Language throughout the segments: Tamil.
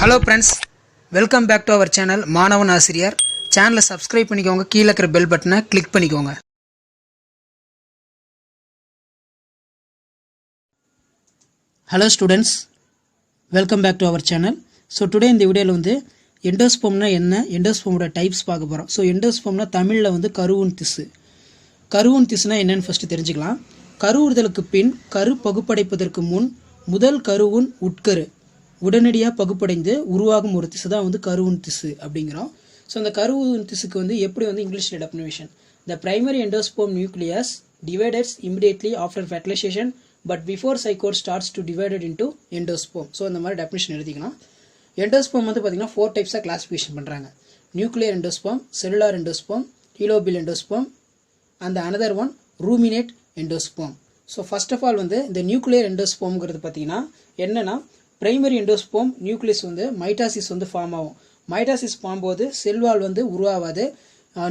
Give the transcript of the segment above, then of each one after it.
Hello friends, welcome back to our channel மாணவன் ஆசிரியர். சேனலை சப்ஸ்கிரைப் பண்ணிக்கோங்க, கீழே இருக்கிற பெல் பட்டனை கிளிக் பண்ணிக்கோங்க. Hello students, welcome back to our channel. So today இந்த வீடியோல வந்து எண்டோஸ்போம்னா என்ன, எண்டோஸ்போமோட டைப்ஸ் பார்க்க போறோம். So எண்டோஸ்போம்னா தமிழ்ல வந்து கருவுன் திசு. கருவுன் திசுனா என்னன்னு ஃபர்ஸ்ட் தெரிஞ்சுக்கலாம். கருவுறுதலுக்கு பின் கரு பகுப்படைப்பதற்கு முன் முதல் கருவுன் உட்கரு உடனடியாக பகுப்படைந்து உருவாகும் ஒரு திசு தான் வந்து கருவுன் திசு அப்படிங்கிறோம். ஸோ அந்த கருவுன் திசுக்கு வந்து எப்படி வந்து இங்கிலீஷில் definition, the primary endosperm nucleus divides immediately after fertilization but before zygote starts to divided into endosperm. So இந்த மாதிரி டெஃபினிஷன் எழுதிக்கலாம். எண்டோஸ்போம் வந்து பார்த்தீங்கன்னா 4 டைப்ஸாக கிளாஸிஃபிகேஷன் பண்ணுறாங்க. Nuclear endosperm, cellular endosperm, helobial endosperm and another one ruminate endosperm. So first of all வந்து இந்த நியூக்ளியர் எண்டோஸ்போம்ங்கிறது பார்த்தீங்கன்னா என்னன்னா, பிரைமரி எண்டோஸ்போம் நியூக்ளியஸ் வந்து மைட்டாசிஸ் வந்து ஃபார்ம் ஆகும். மைட்டாசிஸ் போகும்போது செல்வால் வந்து உருவாகாது.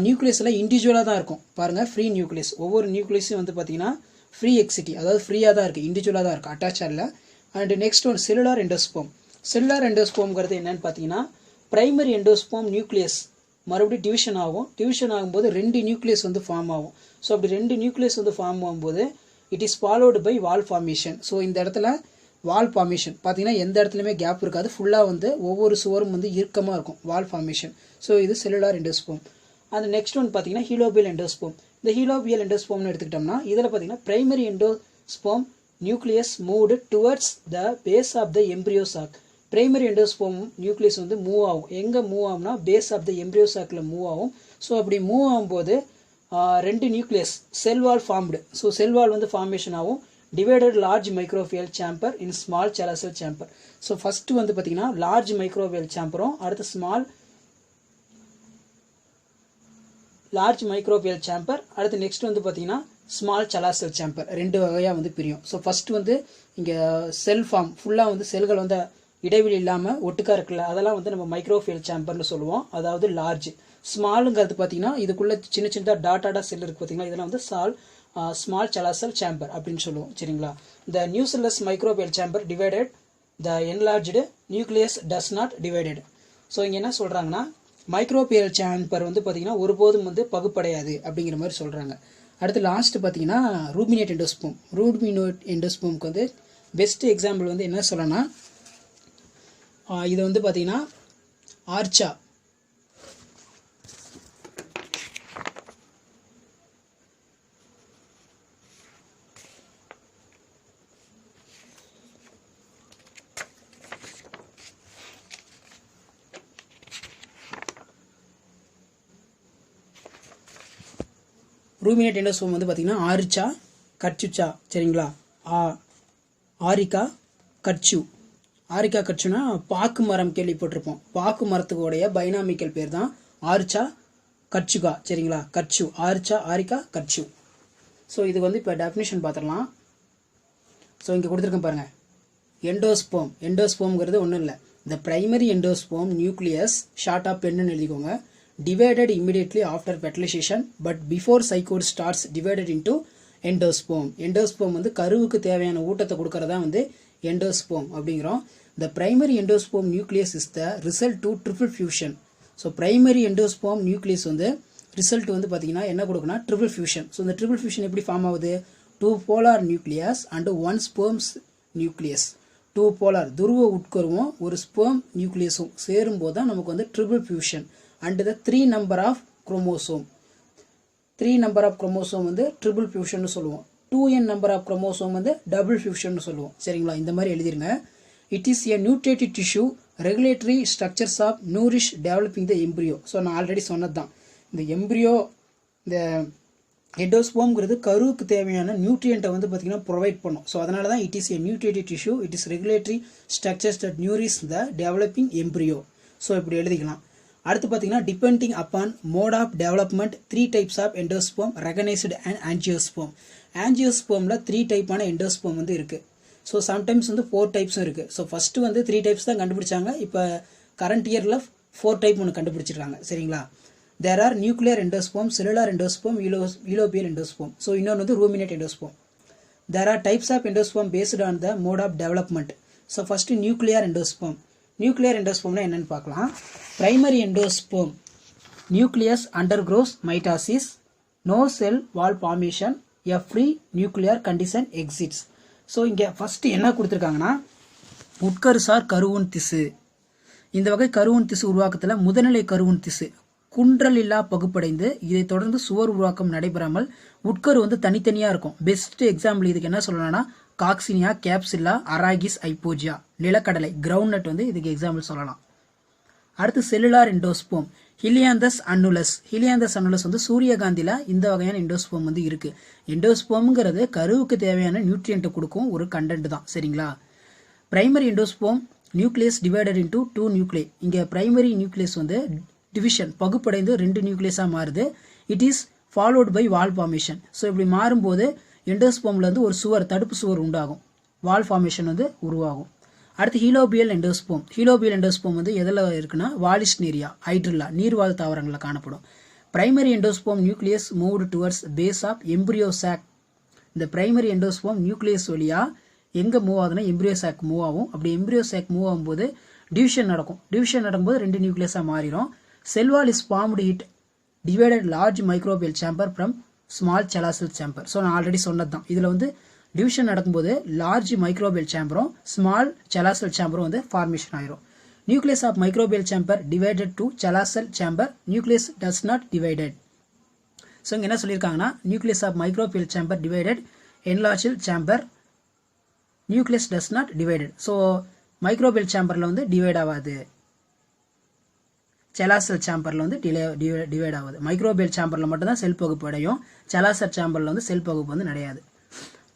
நியூக்ளியஸ் எல்லாம் இண்டிவிஜுவலாக தான் இருக்கும். பாருங்கள், ஃப்ரீ நியூக்ளியஸ், ஒவ்வொரு நியூக்ளியஸும் வந்து பார்த்தீங்கன்னா ஃப்ரீ எக்ஸிட்டி, அதாவது ஃப்ரீயாக தான் இருக்குது, இண்டிவிஜுவலாக தான் இருக்குது, அட்டாச் ஆகல. And next one cellular endosperm. Cellular எண்டோஸ்போம்ங்கிறது என்னன்னு பார்த்தீங்கன்னா, பிரைமரி எண்டோஸ்போம் நியூக்ளியஸ் மறுபடியும் டிவிஷன் ஆகும். டிவிஷன் ஆகும்போது 2 நியூக்ளியஸ் வந்து ஃபார்ம் ஆகும். ஸோ அப்படி 2 நியூக்ளியஸ் வந்து ஃபார்ம் ஆகும்போது it is followed by wall formation. So இந்த இடத்துல வால் ஃபார்மேஷன் பார்த்தீங்கன்னா எந்த இடத்துலையுமே கேப் இருக்காது, ஃபுல்லாக வந்து ஒவ்வொரு சுவரும் வந்து இறுக்கமாக இருக்கும், வால் ஃபார்மேஷன். ஸோ இது செல்லுலார் எண்டோஸ்போம். அந்த நெக்ஸ்ட் ஒன் பார்த்தீங்கன்னா ஹீலோபியல் எண்டோஸ்போம். இந்த ஹீலோபியல் எண்டோஸ்போம்னு எடுத்துக்கிட்டோம்னா இதில் பார்த்தீங்கன்னா primary endosperm nucleus moved towards the base of the embryo sac. Primary endosperm nucleus வந்து மூவ் ஆகும். எங்கே மூவ் ஆகும்னா பேஸ் ஆஃப் த எம்ப்ரியோ சாக்கில் மூவ் ஆகும். ஸோ அப்படி மூவ் ஆகும்போது 2 nucleus cell wall formed. So cell wall வந்து ஃபார்மேஷன் ஆகும். Divided large micropylar chamber in small chalazal chamber. So first வந்து பார்த்தீங்கன்னா லார்ஜ் மைக்ரோஃபியல் சேம்பரும் அடுத்து ஸ்மால் லார்ஜ் மைக்ரோஃபியல் சேம்பர், அடுத்து நெக்ஸ்ட் வந்து பார்த்தீங்கன்னா ஸ்மால் செலாசல் சேம்பர். 2 வகையாக வந்து பிரியும். ஸோ ஃபர்ஸ்ட் வந்து இங்கே செல் ஃபார்ம் ஃபுல்லாக வந்து செல்கள் வந்து இடைவெளி இல்லாமல் ஒட்டுக்கா இருக்குல்ல, அதெல்லாம் வந்து நம்ம மைக்ரோஃபியல் சேம்பர்னு சொல்லுவோம், அதாவது லார்ஜ். ஸ்மாலுங்கிறது பார்த்தீங்கன்னா இதுக்குள்ள சின்ன சின்னதாக டாட்டாடா செல் இருக்குது பார்த்தீங்கன்னா, இதெல்லாம் வந்து ஸ்மால் செலாசல் சேம்பர் அப்படின்னு சொல்லுவோம். சரிங்களா? The nucleus micropylar chamber divided the enlarged nucleus does not divided. So இங்கே என்ன சொல்கிறாங்கன்னா, மைக்ரோபியல் சேம்பர் வந்து பார்த்தீங்கன்னா ஒருபோதும் வந்து பகுப்படையாது அப்படிங்கிற மாதிரி சொல்கிறாங்க. அடுத்து லாஸ்ட் பார்த்தீங்கன்னா ரூமினேட் எண்டோஸ்போம். ரூமினேட் எண்டோஸ்போம்க்கு வந்து பெஸ்ட் எக்ஸாம்பிள் வந்து என்ன சொல்லணும்னா, இது வந்து பார்த்தீங்கன்னா ஆர்ச்சா. ரூமினேட் எண்டோஸ்போம் வந்து பார்த்தீங்கன்னா ஆரிச்சா, கட்சுச்சா. சரிங்களா? ஆரிக்கா, கட்சு. ஆரிக்கா கட்சுனா பாக்கு மரம் கேள்விப்பட்டிருப்போம். பாக்கு மரத்துக்குடைய பைனாமிக்கல் பேர் தான் ஆரிச்சா கட்சுகா. சரிங்களா? கட்சு, ஆரிச்சா, ஆரிக்கா, கட்சு. ஸோ இது வந்து இப்போ டெஃபினிஷன் பார்த்துடலாம். ஸோ இங்கே கொடுத்துருக்கேன் பாருங்க, எண்டோஸ்போம். எண்டோஸ்போம்ங்கிறது ஒன்றும் இல்லை, the primary endosperm nucleus short of பென்னு எழுதிக்கோங்க, divided immediately after fertilization but before zygote starts divided into endosperm. endosperm வந்து கருவுக்கு தேவையான ஊட்டத்தை கொடுக்கறதா வந்து endosperm அப்படிங்கிறோம். the primary endosperm nucleus is the result to triple fusion. so primary endosperm nucleus வந்து ரிசல்ட் வந்து பார்த்தீங்கன்னா என்ன கொடுக்குன்னா triple fusion. ஸோ இந்த triple fusion எப்படி ஃபார்ம் ஆகுது? 2 polar nucleus and 1 sperm nucleus. 2 polar துருவ உட்கருவும் ஒரு sperm nucleusம் சேரும்போது தான் நமக்கு வந்து triple fusion. and the 3 number of chromosome. 3 number of chromosome வந்து triple fusion சொல்லுவோம். 2n number of chromosome வந்து double fusion சொல்லுவோம். சரிங்களா? இந்த மாதிரி எழுதிருங்க. it is a nutritive tissue regulatory structures of nourish developing the embryo. So நான் ஆல்ரெடி சொன்னது தான், இந்த எம்ப்ரியோ இந்த எண்டோஸ்போம்ங்கிறது கருவுக்கு தேவையான நியூட்ரியண்ட்டை வந்து பார்த்தீங்கன்னா ப்ரொவைட் பண்ணும். ஸோ அதனால தான் it is a nutritive tissue, it is regulatory structures that nourish the developing embryo. So இப்படி எழுதிக்கலாம். அடுத்து பார்த்தீங்கன்னா depending upon mode of development 3 types of endosperm recognised and angiosperm. ஆன்ஜியோஸ்போமில் 3 டைப்பான எண்டோஸ்போம் வந்து இருக்குது. ஸோ சம்டைம்ஸ் வந்து 4 டைப்ஸும் இருக்குது. ஸோ ஃபஸ்ட்டு வந்து 3 டைப்ஸ் தான் கண்டுபிடிச்சாங்க. இப்போ கரண்ட் இயரில் 4 டைப் ஒன்று கண்டுபிடிச்சிருக்காங்க. சரிங்களா? There are nuclear endosperm, cellular endosperm, helobial endosperm. So இன்னொன்று வந்து ruminate endosperm. There are types of endosperm based on the mode of development. So first nuclear endosperm. Nuclear எண்டோஸ்போம்னா என்னன்னு பார்க்கலாம். Primary endosperm nucleus undergoes mitosis, no cell wall formation, a free nuclear condition exits. So இங்கே ஃபஸ்ட்டு என்ன கொடுத்துருக்காங்கன்னா உட்கருசார் கருவுன் திசு. இந்த வகை கருவுன் திசு உருவாக்கத்தில் முதல்நிலை கருவுன் திசு குன்றல் இல்லா பகுப்படைந்து இதை தொடர்ந்து சுவர் உருவாக்கம் நடைபெறாமல் உட்கரு வந்து தனித்தனியாக இருக்கும். பெஸ்ட் எக்ஸாம்பிள் இதுக்கு என்ன சொல்லலாம்னா காக்சினியா, கேப்சில்லா, அராகிஸ், ஐப்போஜியா, நிலக்கடலை, கிரவுண்ட்நட் வந்து இதுக்கு எக்ஸாம்பிள் சொல்லலாம். அடுத்து செல்லுலார் எண்டோஸ்போம் ஹிலியாந்தஸ் அன்னுலஸ். ஹிலியாந்தஸ் அன்னுலஸ் வந்து சூரியகாந்தியில் இந்த வகையான எண்டோஸ்போம் வந்து இருக்கு. எண்டோஸ்போம்ங்கிறது கருவுக்கு தேவையான நியூட்ரியன்ட்டை கொடுக்கும் ஒரு கண்டென்ட் தான். சரிங்களா. Primary endosperm nucleus divided into 2 nuclei. இங்கே பிரைமரி நியூக்ளியஸ் வந்து டிவிஷன் பகுப்படைந்து 2 நியூக்ளியஸாக மாறுது. It is followed by wall formation. So இப்படி மாறும்போது எண்டோஸ்போம்ல இருந்து ஒரு சுவர், தடுப்பு சுவர் உண்டாகும். வால் ஃபார்மேஷன் வந்து உருவாகும். அடுத்து ஹீலோபியல் எண்டோஸ்போம். ஹீலோபியல் எண்டோஸ்போம் வந்து எதில் இருக்குன்னா வாலிஸ்னேரியா, ஹைட்ரில்லா, நீர்வாழ் தாவரங்களில் காணப்படும். Primary endosperm nucleus moved towards base of embryo sac. இந்த பிரைமரி எண்டோஸ்போம் நியூக்ளியஸ் வழியா எங்கே மூவ் ஆகுதுன்னா எம்பிரியோ சாக் மூவ் ஆகும். அப்படி எம்பிரியோ சாக் மூவ் ஆகும்போது டிவிஷன் நடக்கும். டிவிஷன் நடக்கும்போது 2 நியூக்ளியஸாக மாறிடும். Cell wall is formed it divided large microbial chamber from small cell chamber. So நான் ஆல்ரெடி சொன்னது தான். இதில் வந்து டிவிஷன் நடக்கும்போது லார்ஜ் மைக்ரோபியல் சேம்பரும் ஸ்மால் செலாசல் சேம்பரும் வந்து ஃபார்மேஷன் ஆயிரும். Nucleus of micropylar chamber divided to chalazal chamber, nucleus does not divided. So இங்கே என்ன சொல்லியிருக்காங்கன்னா nucleus of micropylar chamber divided, என்லார்ஜில் chamber, nucleus does not divided. So micropylar சேம்பரில் வந்து டிவைட் ஆகாது, செலாசல் சேம்பரில் வந்து டிவைட் ஆகுது. மைக்ரோபியல் சேம்பரில் மட்டும்தான் செல் பகுப்பு அடையும். செலாசல் சேம்பரில் வந்து செல் பகுப்பு வந்து கிடையாது.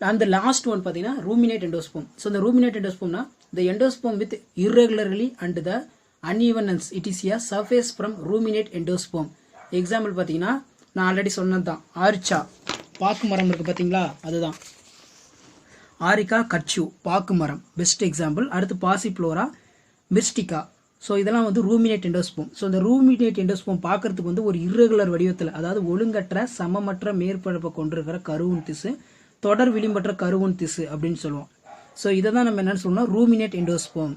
அந்த லாஸ்ட் ஒன் பார்த்தீங்கன்னா ரூமினேட் எண்டோஸ்போம். ஸோ இந்த ரூமினேட் எண்டோஸ்போம்னா the endosperm with irregularly and the uneveness it is a surface from ruminate endosperm. Example பார்த்தீங்கன்னா நான் ஆல்ரெடி சொன்னது தான். ஆரிச்சா பாக்கு மரம் இருக்குது பார்த்தீங்களா, அதுதான் ஆரிக்கா கட்சு பாக்கு மரம் பெஸ்ட் எக்ஸாம்பிள். அடுத்து பாசிப்ளோரா, மிர்ஸ்டிகா. ஸோ இதெல்லாம் வந்து ரூமினேட் எண்டோஸ்போம். ஸோ இந்த ரூமினேட் எண்டோஸ்போம் பார்க்கறதுக்கு வந்து ஒரு irregular வடிவத்தில், அதாவது ஒழுங்கற்ற சமமற்ற மேற்பரப்பை கொண்டிருக்கிற கருவுன் திசு, தொடர் விளிம்பற்ற கருவுன் திசு அப்படின்னு சொல்லுவோம். ஸோ இதை தான் நம்ம என்னன்னு சொல்லணும், ரூமினேட் எண்டோஸ்போம்.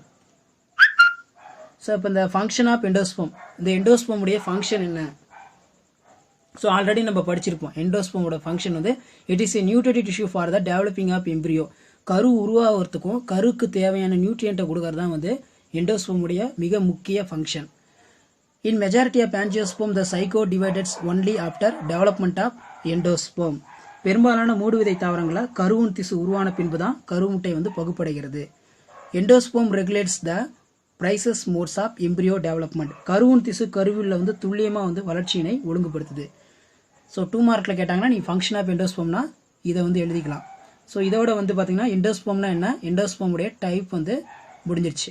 ஸோ இப்போ இந்த ஃபங்க்ஷன் ஆஃப் எண்டோஸ்போம், இந்த எண்டோஸ்போம் உடைய ஃபங்க்ஷன் என்ன? ஸோ ஆல்ரெடி நம்ம படிச்சிருப்போம். எண்டோஸ்போமோட ஃபங்க்ஷன் வந்து it is a nutritive tissue for the developing of embryo. கரு உருவாகிறதுக்கும் கருக்கு தேவையான நியூட்ரியன்ட்டை கொடுக்கறது தான் வந்து எண்டோஸ்போம் உடைய மிக முக்கிய function. In majority of angiosperm the zygote divides only after development of endosperm. பெரும்பாலான மூடுவிதை தாவரங்களை கருவுன் திசு உருவான பின்பு தான் கருமுட்டை வந்து பகுப்படைகிறது. Endosperm regulates the precise modes of embryo development. கருவுன் திசு கருவில் வந்து துல்லியமாக வந்து வளர்ச்சியினை ஒழுங்குபடுத்துது. ஸோ 2 மார்க்கில் கேட்டாங்கன்னா நீ ஃபங்க்ஷன் ஆஃப் எண்டோஸ்போம்னா இதை வந்து எழுதிக்கலாம். ஸோ இதோட வந்து பார்த்தீங்கன்னா எண்டோஸ்போம்னா என்ன, எண்டோஸ்போமுடைய டைப் வந்து முடிஞ்சிருச்சு.